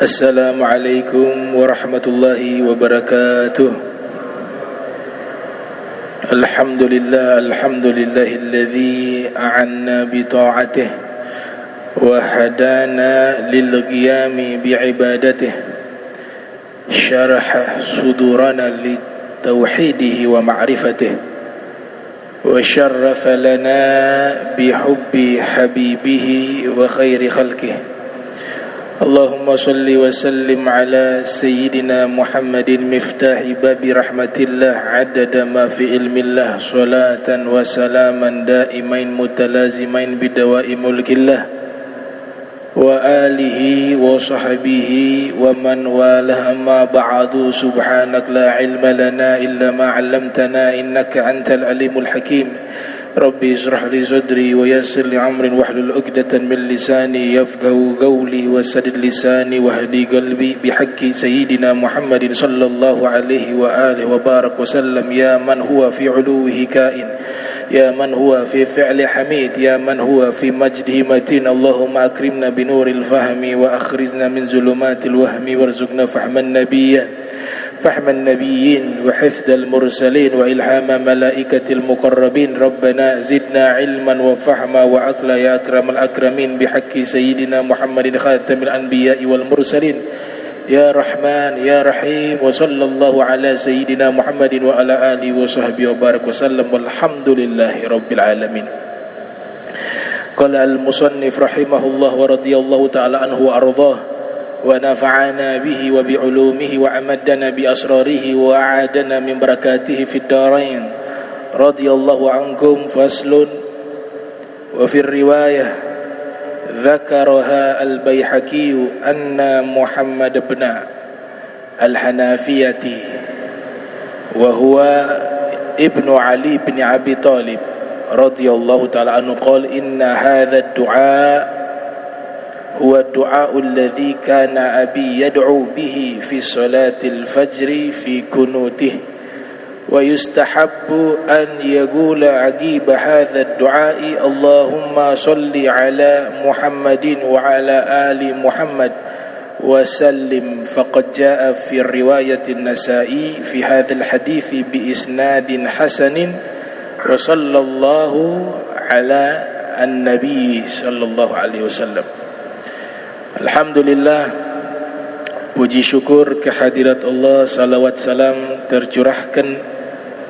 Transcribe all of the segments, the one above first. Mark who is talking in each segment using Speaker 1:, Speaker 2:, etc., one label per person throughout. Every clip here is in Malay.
Speaker 1: Assalamualaikum warahmatullahi wabarakatuh. Alhamdulillahilladzi a'anna bi ta'atihi wa hadana lil qiyami bi ibadatihi, syaraha sudurana li tauhidihi wa ma'rifatihi, wa syarrafa lana bi hubbi habibihi wa khairi khalqihi. Allahumma salli wa sallim ala sayyidina Muhammadin miftahi babi rahmatillah adada ma fi ilmillah, salatan wa salaman daimain mutalazimain bidawai mulkillah, wa alihi wa sahbihi wa man walah, amma ba'du. Subhanak la ilma lana illa ma 'allamtana innaka antal alimul hakim. Rabbi israh li sadri wa yassir li amrin wahlul 'uqdatan min lisani yafqahu qawli wa saddid lisani wahdi qalbi bihaqqi sayyidina Muhammadin sallallahu alaihi wa alihi wa barak wa sallam. Ya man huwa fi 'uluwihi kain, ya man huwa fi fi'li hamid, ya man huwa fi majdihi matin. Allahumma akrimna bi nuril fahmi wa akhrijna min zulumatil wahmi warzuqna fahman nabiyyin wa hifdzal mursalin wa ilhama malaikatil muqarrabin. Rabbana zidna ilman wa fahma wa aqla ya akramal akramin bihaqqi sayyidina Muhammadin khatamil anbiya'i wal mursalin. Ya Rahman ya Rahim wa sallallahu ala sayyidina Muhammadin wa ala alihi wa sahbihi wa barak wa sallam, walhamdulillahi rabbil alamin. Qala al-musannif rahimahullah wa radiyallahu ta'ala anhu wa ardhah wa nafa'ana bihi wa bi'ulumihi wa amaddana bi asrarihi wa a'adana min barakatihi fid darain. Radiyallahu ankum. Faslun. Wa fi riwayah dzakaraha al-Baihaqi anna Muhammad ibn al-Hanafiyati wa huwa ibnu Ali ibn Abi Talib radiyallahu ta'ala anhu qala inna hadha ad-du'a huwa ad-du'a alladhi kana abi yad'u bihi fi salatil fajri fi kunutihi, wa yustahabbu an yaqula aqiba hadha ad-du'a Allahumma salli ala Muhammadin wa ala ali Muhammad wa sallim. Faqad jaa'a fi riwayati an-Nasa'i fi hadha al-hadith bi isnadin hasanin wa sallallahu ala an-nabi sallallahu alaihi wasallam. Alhamdulillah, puji syukur kehadirat Allah, salawat salam tercurahkan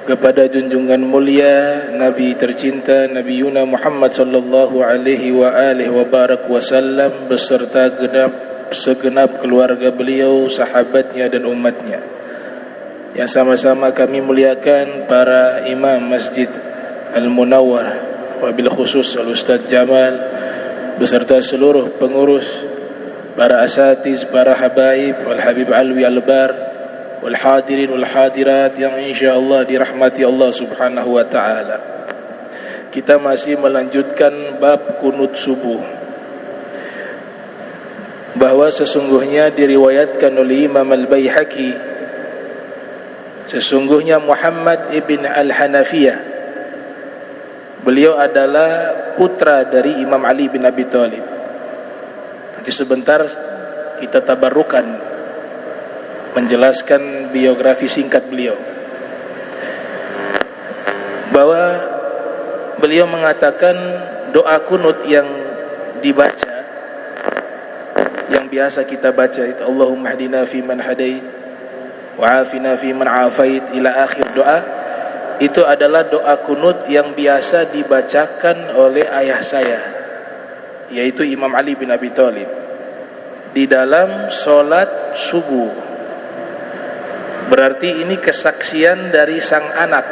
Speaker 1: kepada junjungan mulia Nabi tercinta Nabi Yuna Muhammad sallallahu alaihi wa alihi wa barak wasallam beserta segenap keluarga beliau, sahabatnya dan umatnya. Yang sama-sama kami muliakan para imam Masjid Al-Munawwar, wabil khusus Al-Ustaz Jamal beserta seluruh pengurus, para asatiz, para habaib, wal habib alwi al-bar, wal hadirin wal hadirat yang insyaallah dirahmati Allah subhanahu wa ta'ala. Kita masih melanjutkan bab kunut subuh, bahwa sesungguhnya diriwayatkan oleh Imam al-Baihaqi, sesungguhnya Muhammad ibn al-Hanafiyah, beliau adalah putra dari Imam Ali bin Abi Thalib. Nanti sebentar kita tabarrukan menjelaskan biografi singkat beliau, bahwa beliau mengatakan doa kunut yang dibaca, yang biasa kita baca itu Allahumma hdina fi man hadait wa afina fi man afait ila akhir doa, itu adalah doa kunut yang biasa dibacakan oleh ayah saya, yaitu Imam Ali bin Abi Thalib, di dalam solat subuh. Berarti ini kesaksian dari sang anak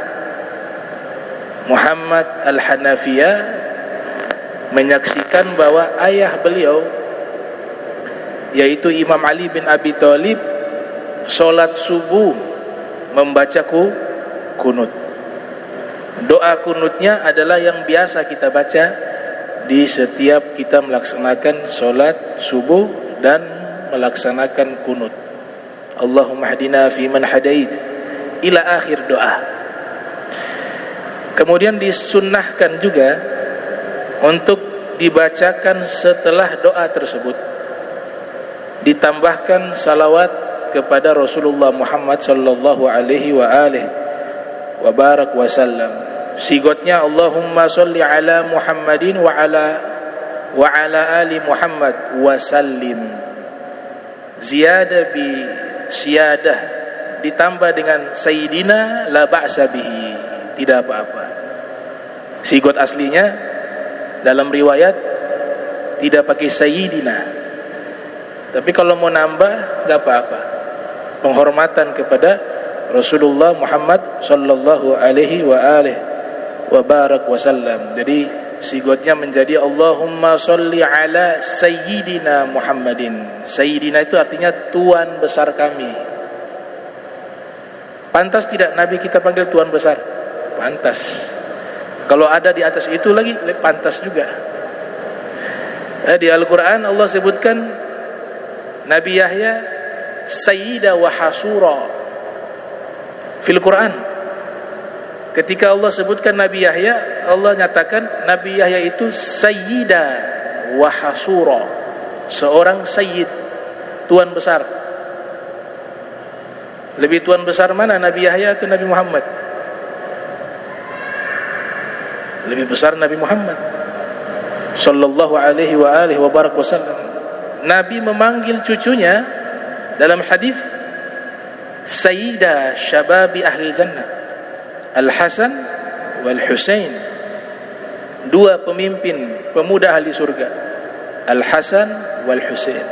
Speaker 1: Muhammad al-Hanafiyah menyaksikan bahwa ayah beliau, yaitu Imam Ali bin Abi Thalib, solat subuh membaca kunut. Doa kunutnya adalah yang biasa kita baca di setiap kita melaksanakan solat subuh dan melaksanakan kunut. Allahumma hdina fi man hadait ila akhir doa. Kemudian disunnahkan juga untuk dibacakan setelah doa tersebut. ditambahkan salawat kepada Rasulullah Muhammad sallallahu alaihi wa alihi wa barak wa sallam. Sigotnya Allahumma sholli ala Muhammadin wa ala ali Muhammad wa sallim. Ziyadah bi siyadah ditambah dengan sayyidina la ba'sa bihi, tidak apa-apa. Sigot aslinya dalam riwayat tidak pakai sayyidina, tapi kalau mau nambah enggak apa-apa. Penghormatan kepada Rasulullah Muhammad sallallahu alaihi wa alihi wa barak wa sallam. Jadi sigotnya menjadi Allahumma sholli ala sayyidina Muhammadin. Sayyidina itu artinya tuan besar kami. Pantas tidak Nabi kita panggil tuan besar? Pantas. Kalau ada di atas itu lagi pantas juga. Di Al-Quran Allah sebutkan Nabi Yahya sayyida wa hasura. Fil Quran ketika Allah sebutkan Nabi Yahya, Allah nyatakan Nabi Yahya itu sayyida wa hasura, seorang sayyid, tuan besar. Lebih tuan besar mana, Nabi Yahya atau Nabi Muhammad? Lebih besar Nabi Muhammad sallallahu alaihi wa alihi wa barak wasallam. Nabi memanggil cucunya dalam hadis sayyida syababi ahli jannah, Al-Hasan wal Husain, dua pemimpin pemuda ahli surga, Al-Hasan wal Husain.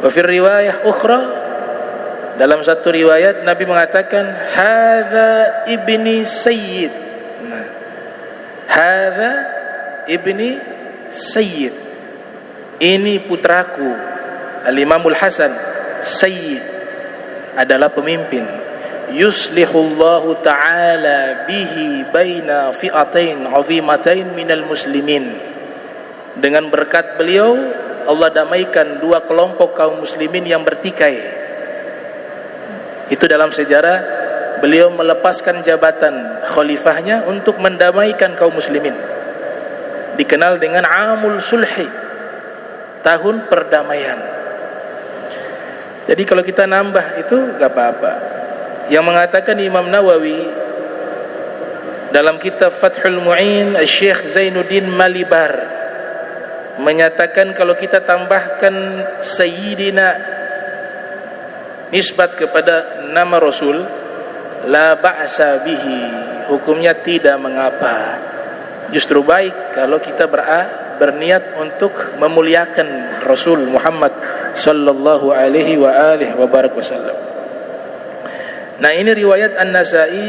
Speaker 1: Wa fi riwayah ukhra, dalam satu riwayat Nabi mengatakan hadza ibni sayyid. Hadza ibni sayyid, ini putraku. Al-Imamul Hasan sayyid adalah pemimpin. Yuslihullahu ta'ala bihi baina fi'atain 'azimatain minal muslimin. Dengan berkat beliau Allah damaikan dua kelompok kaum muslimin yang bertikai. Itu dalam sejarah beliau melepaskan jabatan khalifahnya untuk mendamaikan kaum muslimin. Dikenal dengan Amul Sulhi, tahun perdamaian. Jadi kalau kita nambah itu gak apa-apa. Yang mengatakan Imam Nawawi dalam kitab Fathul Mu'in, Syekh Zainuddin Malibar menyatakan kalau kita tambahkan Sayyidina nisbat kepada nama Rasul, la ba'sa bihi, hukumnya tidak mengapa. Justru baik kalau kita berniat untuk memuliakan Rasul Muhammad sallallahu alaihi wa alihi wa barak wasallam. Nah, ini riwayat An-Nasa'i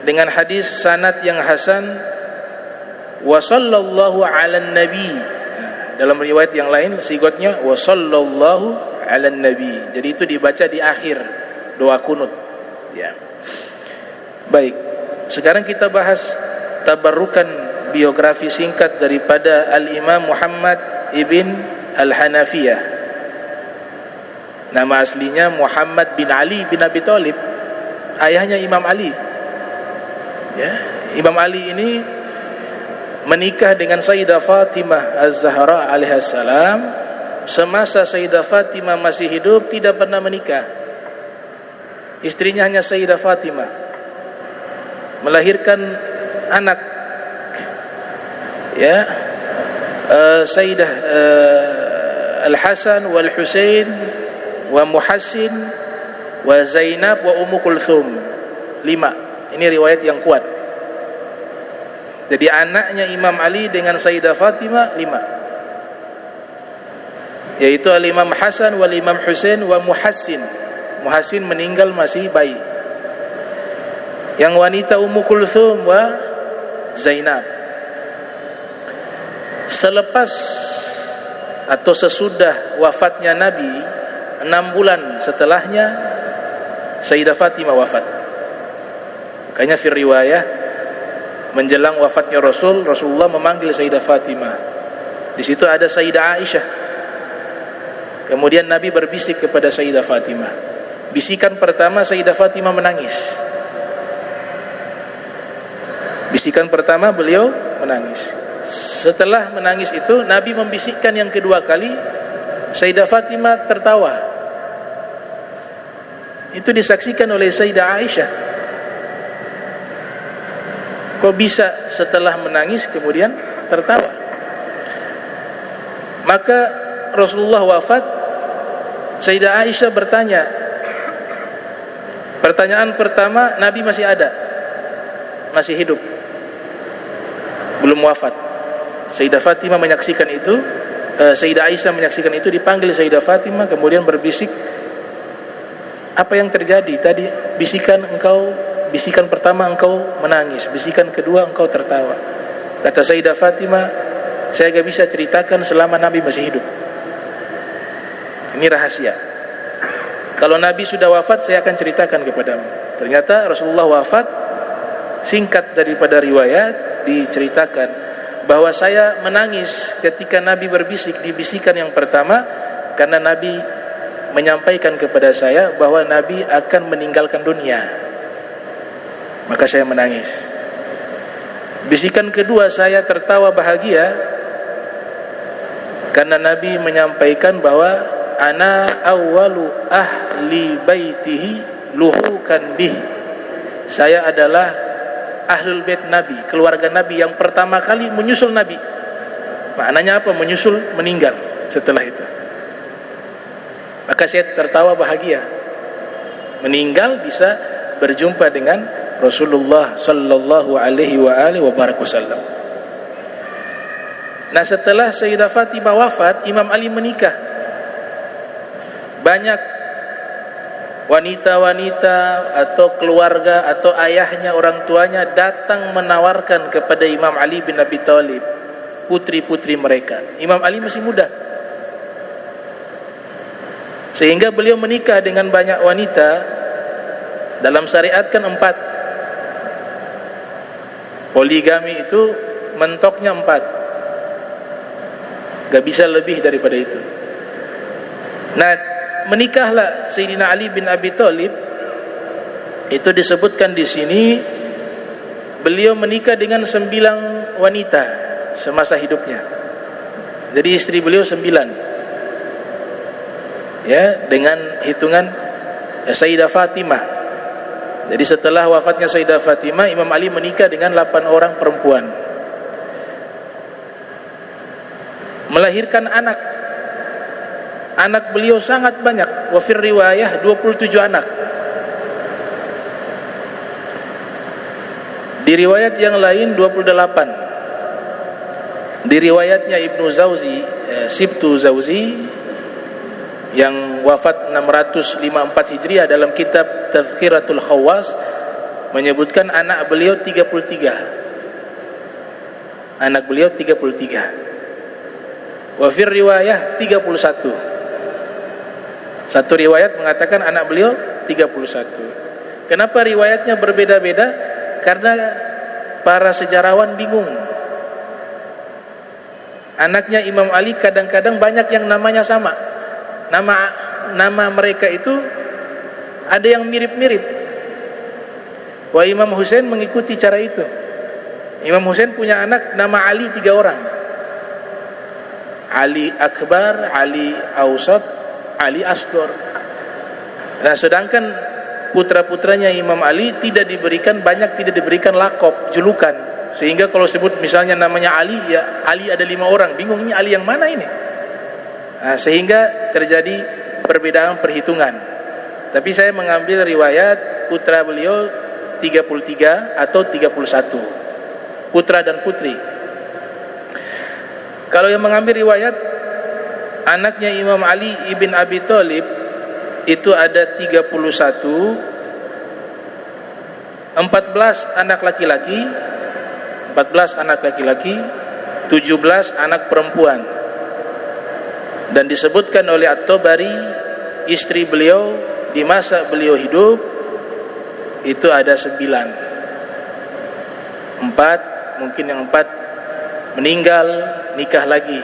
Speaker 1: dengan hadis sanad yang hasan, wa sallallahu ala nabi. Dalam riwayat yang lain sigotnya wa sallallahu ala nabi. Jadi itu dibaca di akhir doa kunut. Ya. Baik, sekarang kita bahas tabarrukan biografi singkat daripada Al-Imam Muhammad ibn Al-Hanafiyah. Nama aslinya Muhammad bin Ali bin Abi Thalib, ayahnya Imam Ali. Ya, Imam Ali ini menikah dengan Sayyidah Fatimah Az-Zahra alaihissalam. Semasa Sayyidah Fatimah masih hidup tidak pernah menikah. Istrinya hanya Sayyidah Fatimah, melahirkan anak, ya, Sayyidah Al-Hasan wal Husain wa Muhassin wa Zainab wa Ummu Kulthum. 5. Ini riwayat yang kuat. Jadi anaknya Imam Ali dengan Sayyidah Fatimah 5, yaitu Al-Imam Hasan wal Imam Husain wa Muhassin. Muhassin meninggal masih bayi. Yang wanita Ummu Kulthum wa Zainab. Selepas atau sesudah wafatnya Nabi, 6 bulan setelahnya Sayyidah Fatimah wafat. Makanya fi riwayah menjelang wafatnya Rasulullah memanggil Sayyidah Fatimah. Di situ ada Sayyidah Aisyah. Kemudian Nabi berbisik kepada Sayyidah Fatimah. Bisikan pertama, Sayyidah Fatimah menangis. Bisikan pertama beliau menangis. Setelah menangis itu Nabi membisikkan yang kedua kali, Sayyidah Fatimah tertawa. Itu disaksikan oleh Sayyidah Aisyah. Kok bisa setelah menangis kemudian tertawa? Maka Rasulullah wafat, Sayyidah Aisyah bertanya. Pertanyaan pertama, Nabi masih ada, masih hidup, belum wafat. Sayyidah Fatimah menyaksikan itu, Sayyidah Aisyah menyaksikan itu, dipanggil Sayyidah Fatimah, kemudian berbisik, apa yang terjadi tadi? Bisikan pertama engkau menangis, bisikan kedua engkau tertawa. Kata Sayyidah Fatimah, saya gak bisa ceritakan selama Nabi masih hidup. Ini rahasia. Kalau Nabi sudah wafat, saya akan ceritakan kepadamu. Ternyata Rasulullah wafat, singkat daripada riwayat diceritakan bahwa saya menangis ketika Nabi berbisik di bisikan yang pertama, karena Nabi menyampaikan kepada saya bahwa Nabi akan meninggalkan dunia. Maka saya menangis. Bisikan kedua saya tertawa bahagia karena Nabi menyampaikan bahwa ana awwalu ahli baitihi luhukan bih. Saya adalah ahlul bait Nabi, keluarga Nabi yang pertama kali menyusul Nabi. Maknanya apa? Menyusul, meninggal setelah itu. Maka saya tertawa bahagia. Meninggal bisa berjumpa dengan Rasulullah sallallahu alaihi wasallam. Nah, setelah Sayyidah Fatimah wafat, Imam Ali menikah. Banyak wanita-wanita atau keluarga atau ayahnya, orang tuanya datang menawarkan kepada Imam Ali bin Abi Thalib putri-putri mereka. Imam Ali masih muda, sehingga beliau menikah dengan banyak wanita. Dalam syariat kan 4. Poligami itu mentoknya 4, gak bisa lebih daripada itu. Nah, menikahlah Sayyidina Ali bin Abi Thalib. Itu disebutkan di sini, beliau menikah dengan 9 wanita semasa hidupnya. Jadi istri beliau 9. Ya, dengan hitungan Sayyidah Fatimah. Jadi setelah wafatnya Sayyidah Fatimah, Imam Ali menikah dengan 8 orang perempuan. Melahirkan anak. Anak beliau sangat banyak. Wa fir riwayah 27 anak. Di riwayat yang lain 28. Di riwayatnya Ibnu Zawzi, Sibtu Zawzi, yang wafat 654 Hijriah, dalam kitab Tazkiratul Khawas menyebutkan anak beliau 33. Anak beliau 33. Wa fir riwayah 31. Satu riwayat mengatakan anak beliau 31. Kenapa riwayatnya berbeda-beda? Karena para sejarawan bingung. Anaknya Imam Ali kadang-kadang banyak yang namanya sama. Nama mereka itu ada yang mirip-mirip. Wah, Imam Husain mengikuti cara itu. Imam Husain punya anak nama Ali 3 orang. Ali Akbar, Ali Ausat, Ali Asghar. Nah, sedangkan putra-putranya Imam Ali tidak diberikan lakop, julukan. Sehingga kalau sebut misalnya namanya Ali, ya Ali ada 5 orang. Bingung, ini Ali yang mana ini? Nah, sehingga terjadi perbedaan perhitungan. Tapi saya mengambil riwayat putra beliau 33 atau 31, putra dan putri. Kalau yang mengambil riwayat anaknya Imam Ali ibn Abi Thalib itu ada 31, 14 anak laki-laki, 17 anak perempuan. Dan disebutkan oleh At-Tabari, istri beliau di masa beliau hidup itu ada 9. 4, mungkin yang 4 meninggal, nikah lagi.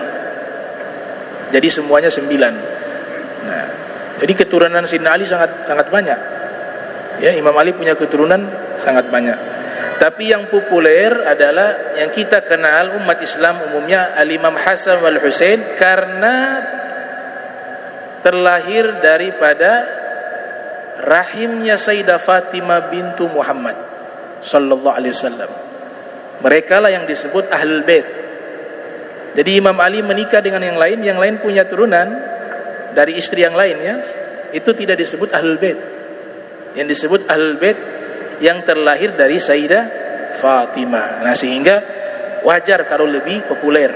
Speaker 1: Jadi semuanya 9. Nah, jadi keturunan Sayyidina Ali sangat banyak. Ya, Imam Ali punya keturunan sangat banyak. Tapi yang populer adalah yang kita kenal umat Islam umumnya Al-Imam Hasan wal Husain, karena terlahir daripada rahimnya Sayyidah Fatimah bintu Muhammad sallallahu alaihi wasallam. Mereka lah yang disebut Ahlul Bait. Jadi Imam Ali menikah dengan yang lain punya turunan dari istri yang lain, ya, itu tidak disebut Ahlul Bait. Yang disebut Ahlul Bait yang terlahir dari Sayyidah Fatimah. Nah, sehingga wajar kalau lebih populer.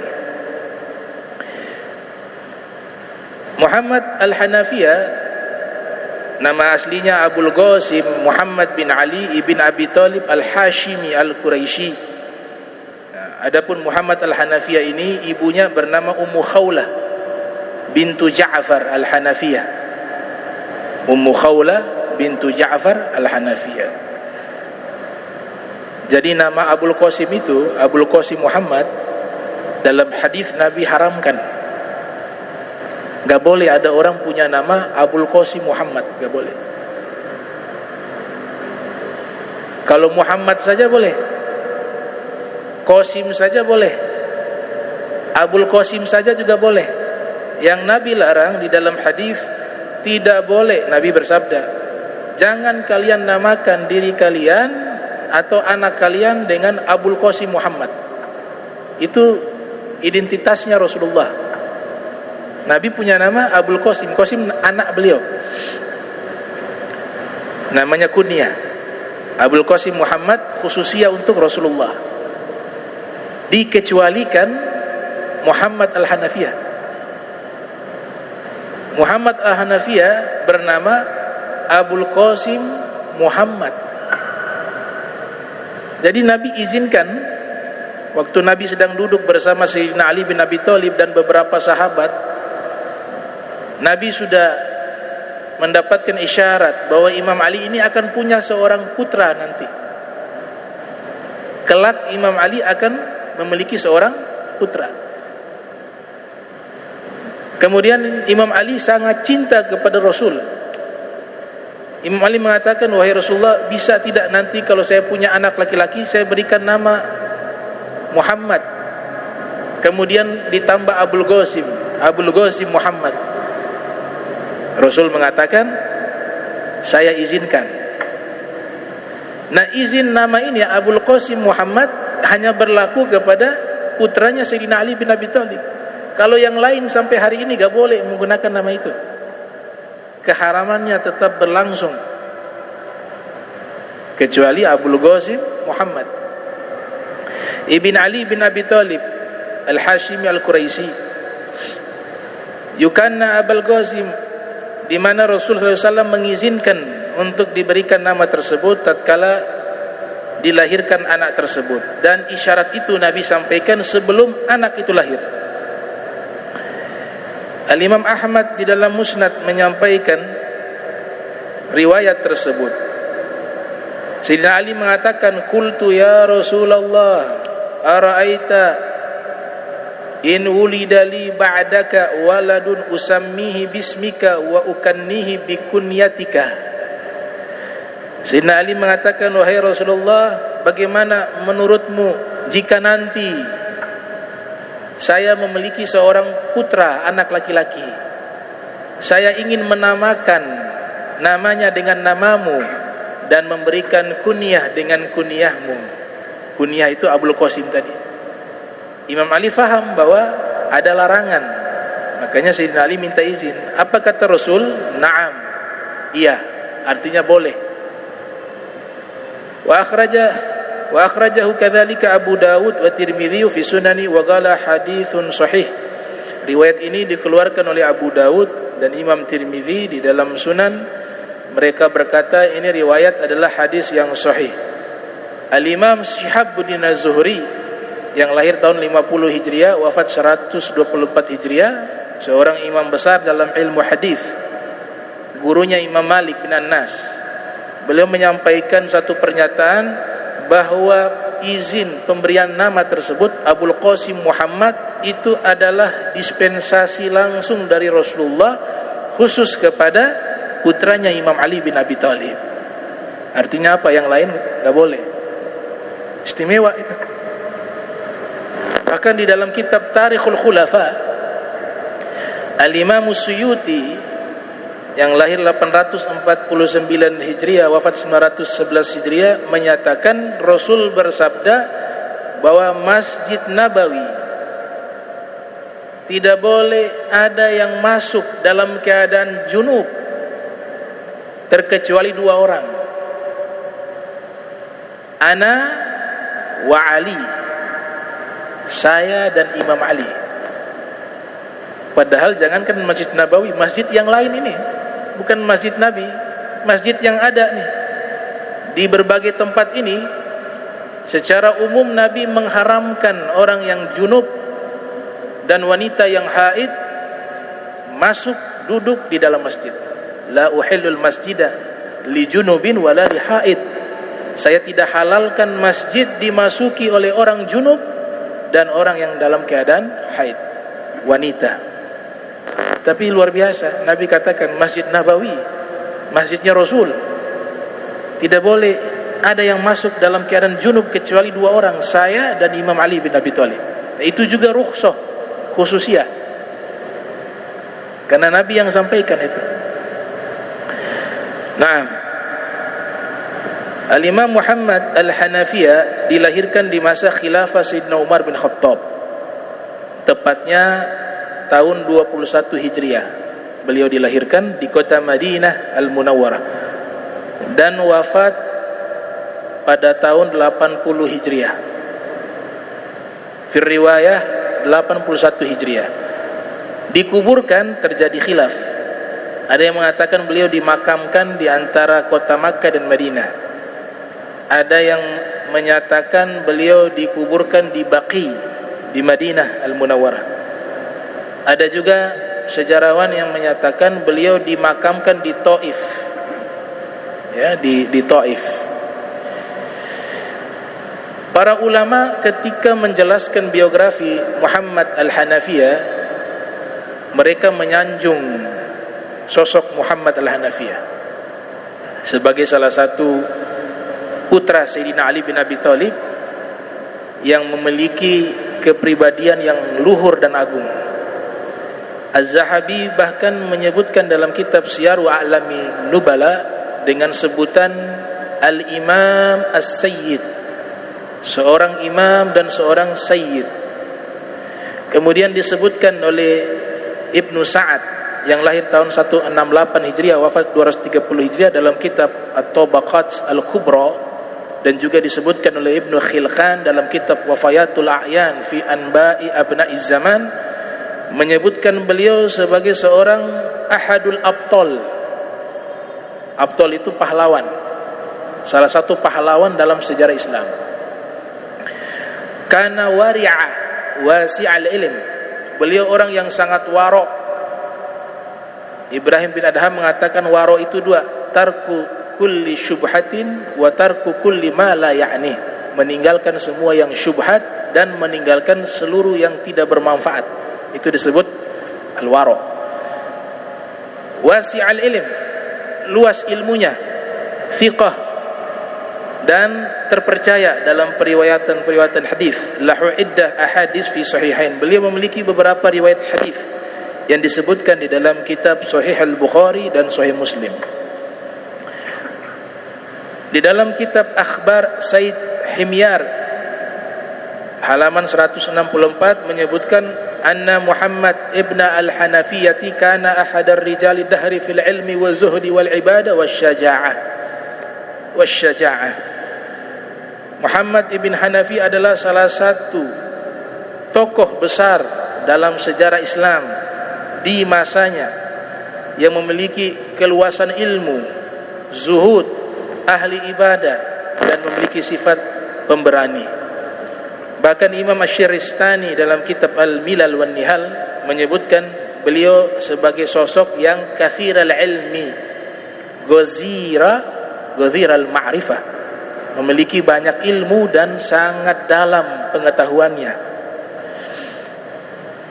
Speaker 1: Muhammad Al-Hanafiyah, nama aslinya Abul Qasim Muhammad bin Ali ibn Abi Thalib Al-Hashimi Al-Quraisy. Adapun Muhammad Al-Hanafiyah ini ibunya bernama Ummu Khawlah bintu Ja'far Al-Hanafiyah. Ummu Khawlah bintu Ja'far Al-Hanafiyah. Jadi nama Abul Qasim itu, Abul Qasim Muhammad, dalam hadis Nabi haramkan. Gak boleh ada orang punya nama Abul Qasim Muhammad, gak boleh. Kalau Muhammad saja boleh, Qasim saja boleh, Abul Qasim saja juga boleh. Yang Nabi larang di dalam hadis, tidak boleh. Nabi bersabda, jangan kalian namakan diri kalian atau anak kalian dengan Abul Qasim Muhammad. Itu identitasnya Rasulullah. Nabi punya nama Abul Qasim. Qasim anak beliau, namanya kunyah. Abul Qasim Muhammad khususnya untuk Rasulullah. Dikecualikan Muhammad Al-Hanafiyah. Muhammad Al-Hanafiyah bernama Abul Qasim Muhammad. Jadi Nabi izinkan, waktu Nabi sedang duduk bersama Sayyidina Ali bin Abi Thalib dan beberapa sahabat, Nabi sudah mendapatkan isyarat bahwa Imam Ali ini akan punya seorang putra nanti. Kelak Imam Ali akan memiliki seorang putra. Kemudian Imam Ali sangat cinta kepada Rasul. Imam Ali mengatakan, wahai Rasulullah, bisa tidak nanti kalau saya punya anak laki-laki, saya berikan nama Muhammad, kemudian ditambah Abul Qasim, Abul Qasim Muhammad. Rasul mengatakan, saya izinkan. Nah, izin nama ini Abul Qasim Muhammad hanya berlaku kepada putranya Sayyidina Ali bin Abi Thalib. Kalau yang lain sampai hari ini gak boleh menggunakan nama itu. Keharamannya tetap berlangsung, kecuali Abul Qasim Muhammad Ibn Ali bin Abi Thalib Al-Hashimi Al-Quraisy. Yukanna Abul Qasim, di mana Rasulullah SAW mengizinkan untuk diberikan nama tersebut tatkala dilahirkan anak tersebut, dan isyarat itu Nabi sampaikan sebelum anak itu lahir. Al-Imam Ahmad di dalam Musnad menyampaikan riwayat tersebut. Sayyidina Ali mengatakan, qultu ya Rasulullah, ara'aita in wulida li ba'daka waladun usammihi bismika wa ukannihi bikunyatika. Sayyidina Ali mengatakan, wahai Rasulullah, bagaimana menurutmu jika nanti saya memiliki seorang putra, anak laki-laki, saya ingin menamakan namanya dengan namamu dan memberikan kunyah dengan kunyahmu. Kunyah itu Abul Qasim tadi. Imam Ali faham bahwa ada larangan, makanya Sayyidina Ali minta izin. Apa kata Rasul? Naam, iya, artinya boleh. Wa akhrajahu kadzalika Abu Dawud wa Tirmidzi fi sunani wa qala haditsun sahih. Riwayat ini dikeluarkan oleh Abu Dawud dan Imam Tirmidzi di dalam Sunan. Mereka berkata ini riwayat adalah hadis yang sahih. Al-Imam Syihabuddin Az-Zuhri yang lahir tahun 50 Hijriah, wafat 124 Hijriah, seorang imam besar dalam ilmu hadis, gurunya Imam Malik bin Anas. Beliau menyampaikan satu pernyataan bahwa izin pemberian nama tersebut Abul Qasim Muhammad itu adalah dispensasi langsung dari Rasulullah khusus kepada putranya Imam Ali bin Abi Thalib. Artinya apa? Yang lain gak boleh. Istimewa itu. Bahkan di dalam kitab Tarikhul Khulafa, Al-Imam Suyuti yang lahir 849 Hijriah, wafat 911 Hijriah, menyatakan Rasul bersabda bahwa Masjid Nabawi tidak boleh ada yang masuk dalam keadaan junub terkecuali 2 orang, ana wa Ali, saya dan Imam Ali. Padahal jangankan Masjid Nabawi, masjid yang lain ini, bukan masjid Nabi, masjid yang ada nih di berbagai tempat ini, secara umum Nabi mengharamkan orang yang junub dan wanita yang haid masuk duduk di dalam masjid. La uhillul masjidah li junubin wala li haid. Saya tidak halalkan masjid dimasuki oleh orang junub dan orang yang dalam keadaan haid, wanita. Tapi luar biasa, Nabi katakan Masjid Nabawi, masjidnya Rasul, tidak boleh ada yang masuk dalam keadaan junub kecuali 2 orang, saya dan Imam Ali bin Abi Thalib. Itu juga rukhsah khususiyah, karena Nabi yang sampaikan itu. Nah, Al-Imam Muhammad Al-Hanafiyah dilahirkan di masa khilafah Sayyidina Umar bin Khattab, tepatnya tahun 21 Hijriah. Beliau dilahirkan di kota Madinah Al-Munawwarah dan wafat pada tahun 80 Hijriah. Fir riwayah 81 Hijriah. Dikuburkan, terjadi khilaf. Ada yang mengatakan beliau dimakamkan di antara kota Makkah dan Madinah. Ada yang menyatakan beliau dikuburkan di Baqi di Madinah Al-Munawwarah. Ada juga sejarawan yang menyatakan beliau dimakamkan di Taif, ya, di Taif. Para ulama ketika menjelaskan biografi Muhammad Al-Hanafiyah, mereka menyanjung sosok Muhammad Al-Hanafiyah sebagai salah satu putra Sayyidina Ali bin Abi Thalib yang memiliki kepribadian yang luhur dan agung. Az-Zahabi bahkan menyebutkan dalam kitab Siyar wa A'lami Nubala dengan sebutan Al-Imam As-Sayyid, seorang imam dan seorang sayyid. Kemudian disebutkan oleh Ibnu Sa'ad yang lahir tahun 168 Hijriah, wafat 230 Hijriah, dalam kitab At-Tabaqat Al-Kubra, dan juga disebutkan oleh Ibnu Khilqan dalam kitab Wafayatul A'yan fi Anba'i Abna'iz Zaman, menyebutkan beliau sebagai seorang ahadul abtal. Abtal itu pahlawan, salah satu pahlawan dalam sejarah Islam. Kana wari'a wasi'al ilm, beliau orang yang sangat waro'. Ibrahim bin Adham mengatakan waro' itu 2, tarku kulli syubhatin wa tarku kulli ma la ya'ni, meninggalkan semua yang syubhat dan meninggalkan seluruh yang tidak bermanfaat. Itu disebut al-waro'. Wasi'al ilm, luas ilmunya, thiqah dan terpercaya dalam periwayatan hadis. Lahu iddah ahadits fi sahihain, beliau memiliki beberapa riwayat hadis yang disebutkan di dalam kitab Sahih Al-Bukhari dan Sahih Muslim. Di dalam kitab Akhbar Said Himyar halaman 164 menyebutkan anna Muhammad ibn al-Hanafiyati kana ahadar rijali dahri fil ilmi wa zuhdi wal ibadah wasyaja'ah. Muhammad ibn Hanafi adalah salah satu tokoh besar dalam sejarah Islam di masanya yang memiliki keluasan ilmu, zuhud, ahli ibadah, dan memiliki sifat pemberani. Bahkan Imam Asy-Syiristani dalam kitab Al-Milal wan Nihal menyebutkan beliau sebagai sosok yang kathiral ilmi, ghaziral ma'rifah, memiliki banyak ilmu dan sangat dalam pengetahuannya.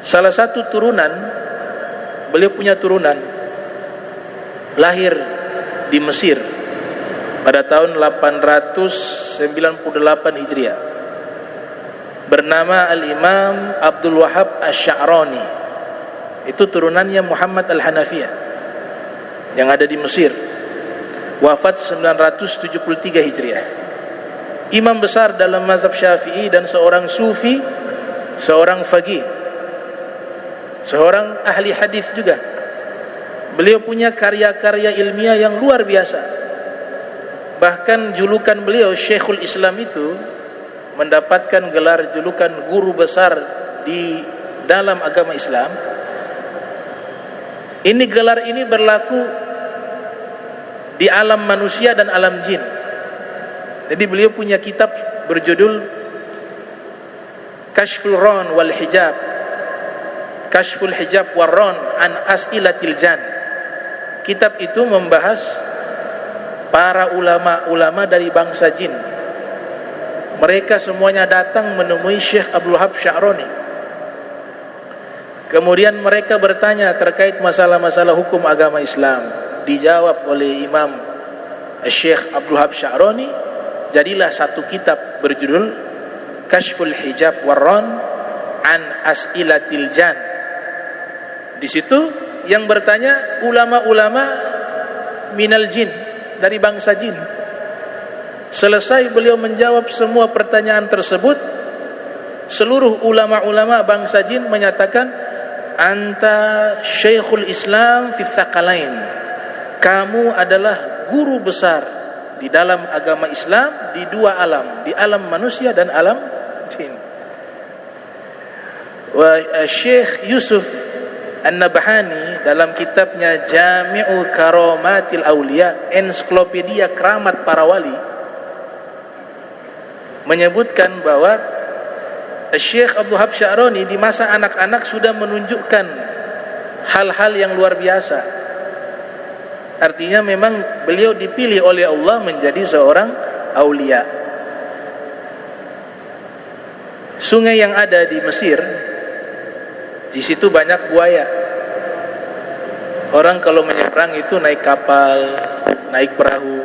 Speaker 1: Salah satu turunan, beliau punya turunan lahir di Mesir pada tahun 898 Hijriah, bernama Al-Imam Abdul Wahhab Asy-Sya'rani. Itu turunannya Muhammad Al-Hanafiyah. yang ada di Mesir, wafat 973 Hijriah. Imam besar dalam mazhab Syafi'i dan seorang sufi, seorang faqih, seorang ahli hadis juga. Beliau punya karya-karya ilmiah yang luar biasa. Bahkan julukan beliau Syekhul Islam itu mendapatkan gelar julukan guru besar di dalam agama Islam. Ini gelar ini berlaku di alam manusia dan alam jin. Jadi beliau punya kitab berjudul Kashful Ron wal Hijab, Kashful Hijab wal Ron an As'ilatil Jan. Kitab itu membahas para ulama-ulama dari bangsa jin. Mereka semuanya datang menemui Syekh Abdul Wahab Sya'rani. Kemudian mereka bertanya terkait masalah-masalah hukum agama Islam. Dijawab oleh Imam Syekh Abdul Wahab Sya'rani. Jadilah satu kitab berjudul Kashful Hijab Warron an As'ilatil Jan. Di situ yang bertanya ulama-ulama minal jin, dari bangsa jin. Selesai beliau menjawab semua pertanyaan tersebut, seluruh ulama-ulama bangsa jin menyatakan, anta Syekhul Islam fi Tsaqalain. Kamu adalah guru besar di dalam agama Islam di dua alam, di alam manusia dan alam jin. Wa Syekh Yusuf An-Nabhani dalam kitabnya Jami'u Karamatil Auliya, ensiklopedia keramat para wali, menyebutkan bahwa Syekh Abdul Wahab Sya'rani di masa anak-anak sudah menunjukkan hal-hal yang luar biasa. Artinya memang beliau dipilih oleh Allah menjadi seorang aulia. Sungai yang ada di Mesir, di situ banyak buaya. Orang kalau menyeberang itu naik kapal, naik perahu.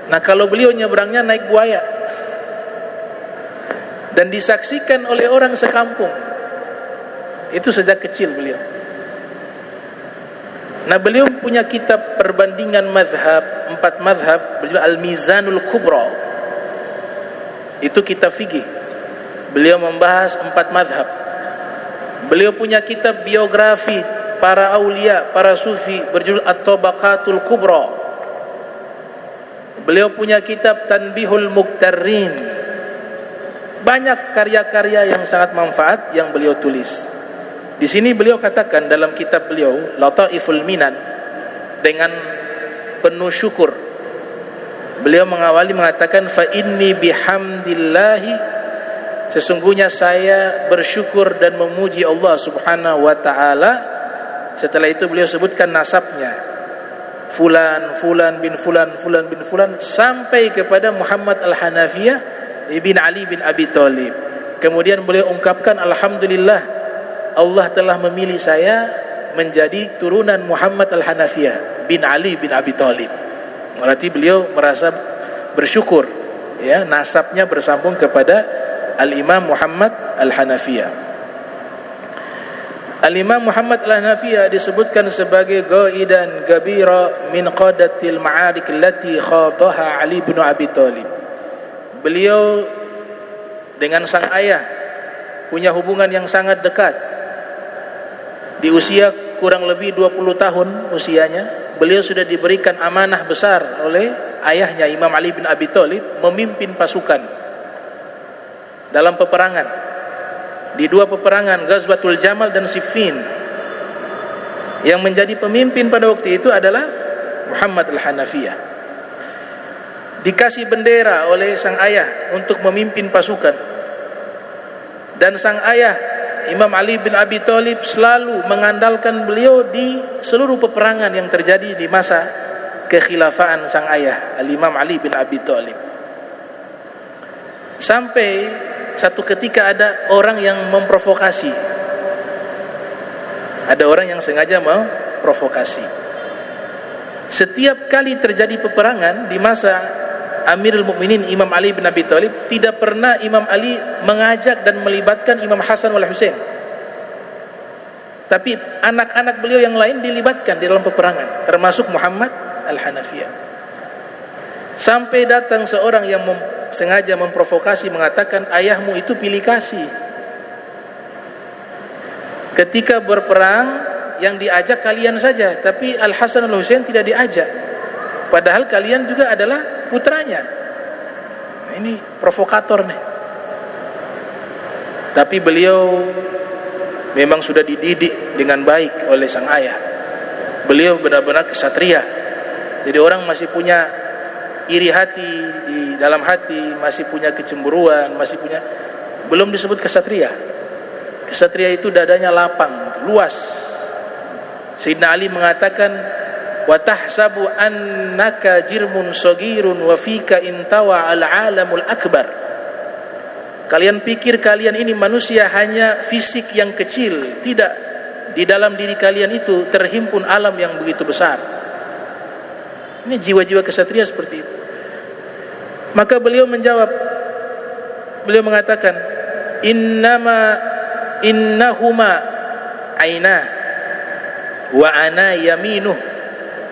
Speaker 1: Nah, kalau beliau nyeberangnya naik buaya. Dan disaksikan oleh orang sekampung. Itu sejak kecil beliau. Nah, beliau punya kitab perbandingan mazhab, 4 mazhab, berjudul Al-Mizanul Kubra. Itu kitab fikih. Beliau membahas 4 mazhab. Beliau punya kitab biografi para aulia, para sufi, berjudul At-Tabaqatul Kubra. Beliau punya kitab Tanbihul Muqtarrin. Banyak karya-karya yang sangat manfaat yang beliau tulis. Di sini beliau katakan dalam kitab beliau Lataiful Minan, dengan penuh syukur beliau mengawali mengatakan, fa inni bihamdillahi, sesungguhnya saya bersyukur dan memuji Allah Subhanahu wa taala. Setelah itu beliau sebutkan nasabnya, fulan fulan bin fulan fulan bin fulan, sampai kepada Muhammad Al-Hanafiyah ibn Ali bin Abi Thalib. Kemudian beliau ungkapkan, alhamdulillah, Allah telah memilih saya menjadi turunan Muhammad Al-Hanafiyah bin Ali bin Abi Thalib. Berarti beliau merasa bersyukur, ya, nasabnya bersambung kepada Al-Imam Muhammad Al-Hanafiyah. Al-Imam Muhammad Al-Hanafiyah disebutkan sebagai qaidan gabira min qadatil ma'arik allati khadaha Ali bin Abi Thalib. Beliau dengan sang ayah punya hubungan yang sangat dekat. Di usia kurang lebih 20 tahun usianya, beliau sudah diberikan amanah besar oleh ayahnya Imam Ali bin Abi Thalib memimpin pasukan dalam peperangan. Di 2 peperangan, Ghazwatul Jamal dan Siffin. Yang menjadi pemimpin pada waktu itu adalah Muhammad Al-Hanafiyah. Dikasih bendera oleh sang ayah untuk memimpin pasukan. Dan sang ayah Imam Ali bin Abi Thalib selalu mengandalkan beliau di seluruh peperangan yang terjadi di masa kekhilafaan sang ayah, Al-Imam Ali bin Abi Thalib. Sampai satu ketika ada orang yang memprovokasi. Ada orang yang sengaja memprovokasi. Setiap kali terjadi peperangan di masa Amirul Mukminin Imam Ali bin Abi Thalib, tidak pernah Imam Ali mengajak dan melibatkan Imam Hasan wal Husain. Tapi anak-anak beliau yang lain dilibatkan di dalam peperangan, termasuk Muhammad Al-Hanafiyah. Sampai datang seorang yang sengaja memprovokasi, mengatakan, ayahmu itu pilih kasih. Ketika berperang, yang diajak kalian saja, tapi Al-Hasan Al-Husain tidak diajak. Padahal kalian juga adalah putranya. Nah, ini provokator nih. Tapi beliau memang sudah dididik dengan baik oleh sang ayah. Beliau benar-benar kesatria. Jadi orang masih punya iri hati di dalam hati, masih punya kecemburuan, masih punya, belum disebut kesatria. Kesatria itu dadanya lapang, luas. Sayyidina Ali mengatakan, wa tahsabu annaka jirmun sagirun wa fika intawa al-alamul akbar. Kalian pikir kalian ini manusia hanya fisik yang kecil, tidak, di dalam diri kalian itu terhimpun alam yang begitu besar. Ini jiwa-jiwa kesatria seperti itu. Maka beliau menjawab, beliau mengatakan, innahuma aina wa ana yaminuh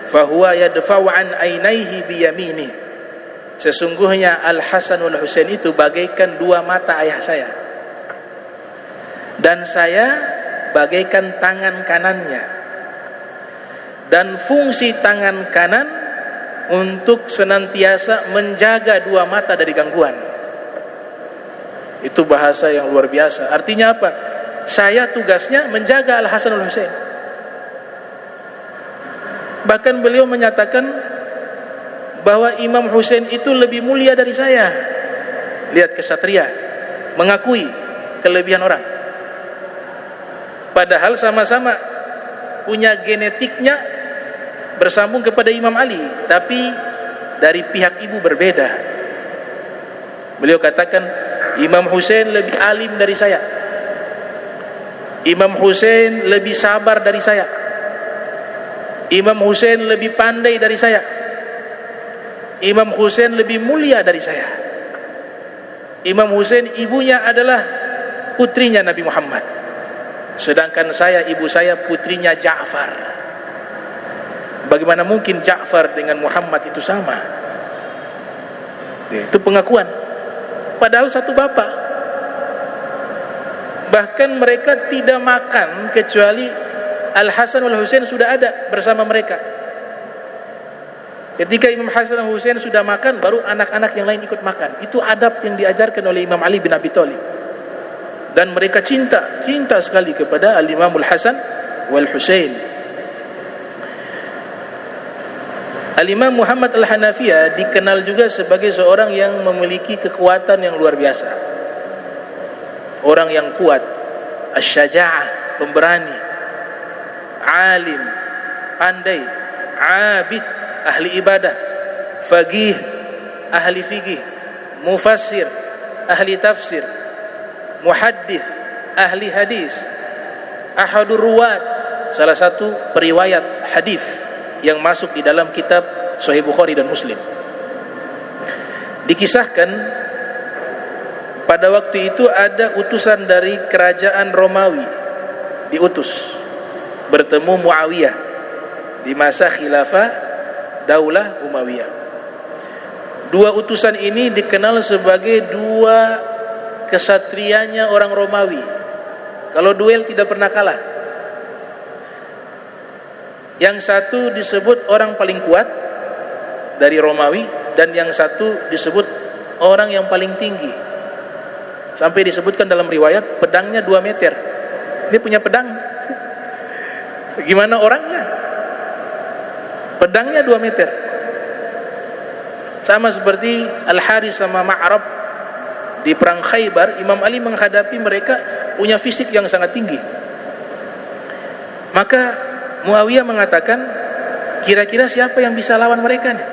Speaker 1: fahuwa yadfa'u an ainaihi biyaminih. Sesungguhnya Al-Hasan Wal-Husain itu bagaikan dua mata ayah saya, dan saya bagaikan tangan kanannya, dan fungsi tangan kanan untuk senantiasa menjaga dua mata dari gangguan. Itu bahasa yang luar biasa. Artinya apa? Saya tugasnya menjaga Al-Hasan Wal-Husain. Bahkan beliau menyatakan bahwa Imam Husain itu lebih mulia dari saya. Lihat kesatria, mengakui kelebihan orang. Padahal sama-sama punya genetiknya bersambung kepada Imam Ali, tapi dari pihak ibu berbeda. Beliau katakan, Imam Husain lebih alim dari saya. Imam Husain lebih sabar dari saya. Imam Husain lebih pandai dari saya. Imam Husain lebih mulia dari saya. Imam Husain ibunya adalah putrinya Nabi Muhammad, sedangkan saya, ibu saya putrinya Ja'far. Bagaimana mungkin Ja'far dengan Muhammad itu sama? Itu pengakuan. Padahal satu bapak. Bahkan mereka tidak makan kecuali Al-Hasan Wal-Husain sudah ada bersama mereka. Ketika Imam Hasan dan Husain sudah makan, baru anak-anak yang lain ikut makan. Itu adab yang diajarkan oleh Imam Ali bin Abi Thalib. Dan mereka cinta sekali kepada Al-Imamul Hasan wal Husain. Al-Imam Muhammad Al-Hanafiyah dikenal juga sebagai seorang yang memiliki kekuatan yang luar biasa. Orang yang kuat, asy-syaja'ah, pemberani, alim, pandai, abid, ahli ibadah, faqih, ahli fikih, mufassir, ahli tafsir, muhaddits, ahli hadis, ahadur ruwat, salah satu periwayat hadis yang masuk di dalam kitab Sahih Bukhari dan Muslim. Dikisahkan pada waktu itu ada utusan dari kerajaan Romawi diutus bertemu Muawiyah di masa khilafah Daulah Umayyah. Dua utusan ini dikenal sebagai dua kesatrianya orang Romawi. Kalau duel tidak pernah kalah. Yang satu disebut orang paling kuat dari Romawi, dan yang satu disebut orang yang paling tinggi. Sampai disebutkan dalam riwayat pedangnya 2 meter. Dia punya pedang. Gimana orangnya? Pedangnya 2 meter. Sama seperti Al-Haris sama Ma'rab di perang Khaybar, Imam Ali menghadapi mereka punya fisik yang sangat tinggi. Maka Muawiyah mengatakan, kira-kira siapa yang bisa lawan mereka nih?